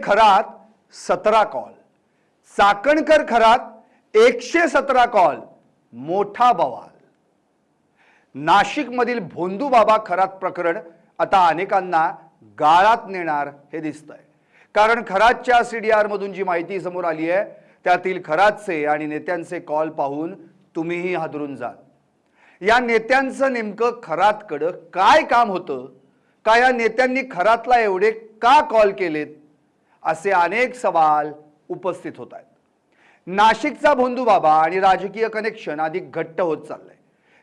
Kharat 17 call, Chakankar Kharat 117 call, मोठा बवाल। नाशिक मधील भोंदूबाबा खरात प्रकरण आता अनेकांना गाळात नेणार हे दिसतंय, कारण खरातच्या सीडीआर मधून जी माहिती समोर आली आहे त्यातील खरातचे आणि नेत्यांचे कॉल पाहून तुम्हीही हादरून जाल। या नेत्यांचं नेमकं खरातकडे काय काम होतं, का या नेत्यांनी खरातला एवढे का कॉल केलेत, असे अनेक सवाल उपस्थित होत आहेत। नाशिकचा भोंदूबाबा आणि राजकीय कनेक्शन अधिक घट्ट होत चाललंय,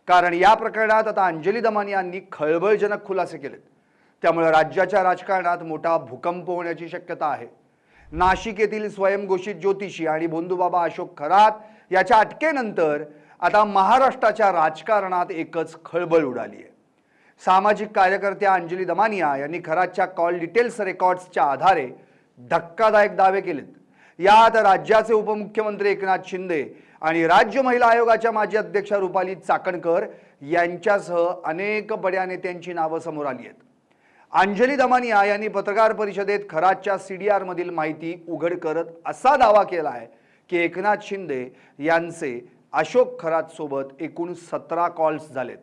कारण या प्रकरणात आता अंजली दमानी यांनी खळबळजनक खुलासे केलेत। त्यामुळे राज्याच्या राजकारणात मोठा भूकंप होण्याची शक्यता आहे। नाशिक येथील स्वयंघोषित ज्योतिषी आणि भोंदूबाबा अशोक खरात याच्या अटकेनंतर आता महाराष्ट्राच्या राजकारणात एकच खळबळ उडाली आहे। सामाजिक कार्यकर्त्या अंजली दमानिया यांनी खरातच्या कॉल डिटेल्स रेकॉर्ड्सच्या आधारे धक्कादायक दावे केलेत। यात राज्याचे उपमुख्यमंत्री एकनाथ शिंदे आणि राज्य महिला आयोगाच्या माजी अध्यक्षा रुपाली चाकणकर यांच्यासह अनेक बड्या नेत्यांची नावे समोर आली आहेत। अंजली दमानिया यांनी पत्रकार परिषदेत खरातच्या सीडीआर मधील माहिती उघड करत असा दावा केला आहे की एकनाथ शिंदे यांचे अशोक खरात सोबत एकूण 17 कॉल्स झालेत।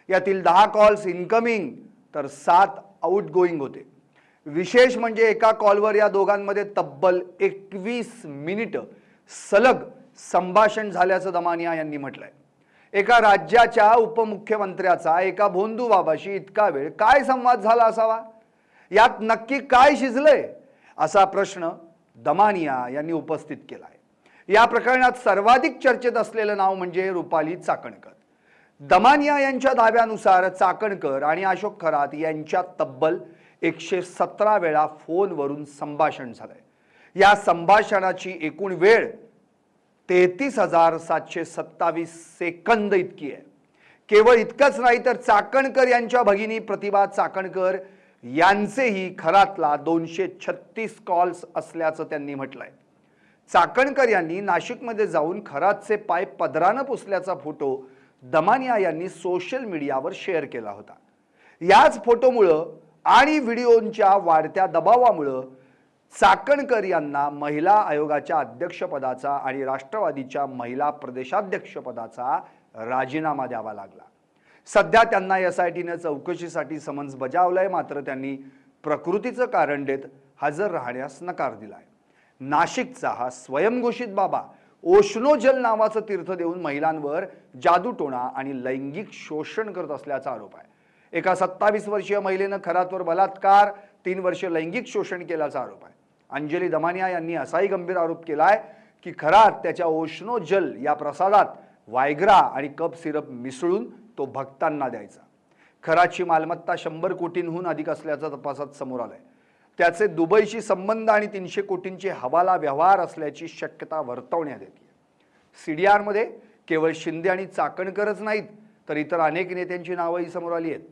यातील 10 कॉल्स इनकमिंग तर 7 आउटगोइंग होते। विशेष म्हणजे एका कॉलवर या दोघांमध्ये तब्बल 21 मिनिट सलग संभाषण झाल्याचं दमानिया यांनी म्हटलंय। एका राज्याच्या उपमुख्यमंत्र्याचा एका भोंदूबाबाशी इतका वेळ काय संवाद झाला असावा, यात नक्की काय शिजलंय, असा प्रश्न दमानिया यांनी उपस्थित केलाय। या प्रकरणात सर्वाधिक चर्चेत असलेलं नाव म्हणजे रुपाली चाकणकर। दमानिया यांच्या दाव्यानुसार चाकणकर आणि अशोक खरात यांच्यात तब्बल 117 वेळा फोनवरून संभाषण झालंय। या संभाषणाची एकूण वेळ 33,727 सेकंद इतकी आहे। केवळ इतकंच नाही तर चाकणकर यांच्या भगिनी प्रतिभा चाकणकर यांचेही खरातला 236 कॉल्स असल्याचं त्यांनी म्हटलंय। चाकणकर यांनी नाशिकमध्ये जाऊन खरातचे पाय पदरानं पुसल्याचा फोटो दमानिया यांनी सोशल मीडियावर शेअर केला होता। याच फोटोमुळे आणि व्हिडिओच्या वाढत्या दबावामुळे चाकणकर यांना महिला आयोगाच्या अध्यक्षपदाचा आणि राष्ट्रवादीच्या महिला प्रदेशाध्यक्षपदाचा राजीनामा द्यावा लागला। सध्या त्यांना एसआयटीने चौकशीसाठी समन्स बजावलंय, मात्र त्यांनी प्रकृतीचं कारण देत हजर राहण्यास नकार दिलाय। नाशिकचा हा स्वयंघोषित बाबा ओशनोजल नावाचं तीर्थ देऊन महिलांवर जादूटोणा आणि लैंगिक शोषण करत असल्याचा आरोप आहे। एका 27 वर्षीय महिलेनं खरातवर बलात्कार, 3 वर्ष लैंगिक शोषण केल्याचा आरोप आहे। अंजली दमानिया यांनी असाही गंभीर आरोप केलाय की खरात त्याच्या ओशनोजल या प्रसादात वायग्रा आणि कप सिरप मिसळून तो भक्तांना द्यायचा। खरातची मालमत्ता 100 कोटींहून अधिक असल्याचं तपासात समोर आलंय। त्याचे दुबईशी संबंध आणि 300 कोटींचे हवाला व्यवहार असल्याची शक्यता वर्तवण्यात येते। सीडीआर मध्ये केवळ शिंदे आणि चाकणकरच नाहीत तर इतर अनेक नेत्यांची नावंही समोर आली आहेत।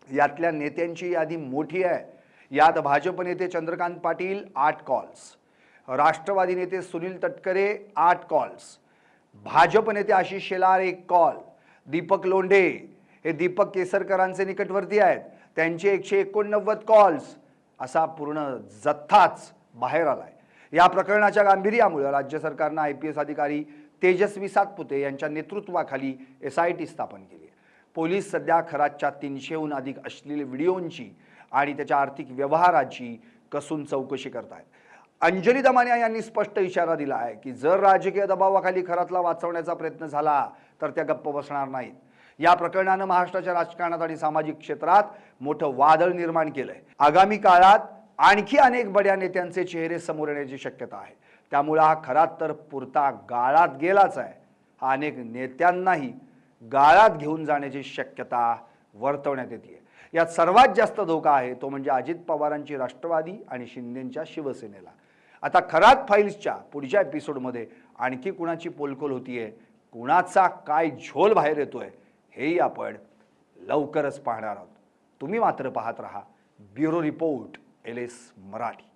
यातल्या नेत्यांची यादी मोठी आहे। यात भाजप नेते चंद्रकांत पाटील 8 कॉल्स, राष्ट्रवादी नेते सुनील तटकरे 8 कॉल्स, भाजप नेते आशिष शेलार 1 कॉल, दीपक लोंढे हे दीपक केसरकरांचे निकटवर्ती आहेत, त्यांचे 189 कॉल्स, असा पूर्ण जथ्थाच बाहेर आलाय। या प्रकरणाच्या गांभीर्यामुळे राज्य सरकारने आयपीएस अधिकारी तेजस्वी सातपुते यांच्या नेतृत्वाखाली एसआयटी स्थापन केली आहे। पोलीस सध्या खरातच्या 300हून अधिक अश्लील व्हिडिओंची आणि त्याच्या आर्थिक व्यवहाराची कसून चौकशी करतायत। अंजली दमानिया यांनी स्पष्ट इशारा दिला आहे की जर राजकीय दबावाखाली खरातला वाचवण्याचा प्रयत्न झाला तर त्या गप्प बसणार नाहीत। या प्रकरणाने महाराष्ट्राच्या राजकारणात आणि सामाजिक क्षेत्रात मोठं वादळ निर्माण केलंय। आगामी काळात आणखी अनेक बड्या नेत्यांचे चेहरे समोर येण्याची शक्यता आहे। त्यामुळे हा खरात तर पुरता गाळात गेलाच आहे, हा अनेक नेत्यांनाही गाळात घेऊन जाण्याची शक्यता वर्तवण्यात येते। यात सर्वात जास्त धोका आहे तो म्हणजे अजित पवारांची राष्ट्रवादी आणि शिंदेंच्या शिवसेनेला। आता खरात फाईल्सच्या पुढच्या एपिसोडमध्ये आणखी कुणाची पोलखोल होतीये, कुणाचा काय झोल बाहेर येतोय, हेही आपण लवकरच पाहणार आहोत। तुम्ही मात्र पाहत रहा ब्युरो रिपोर्ट LS मराठी।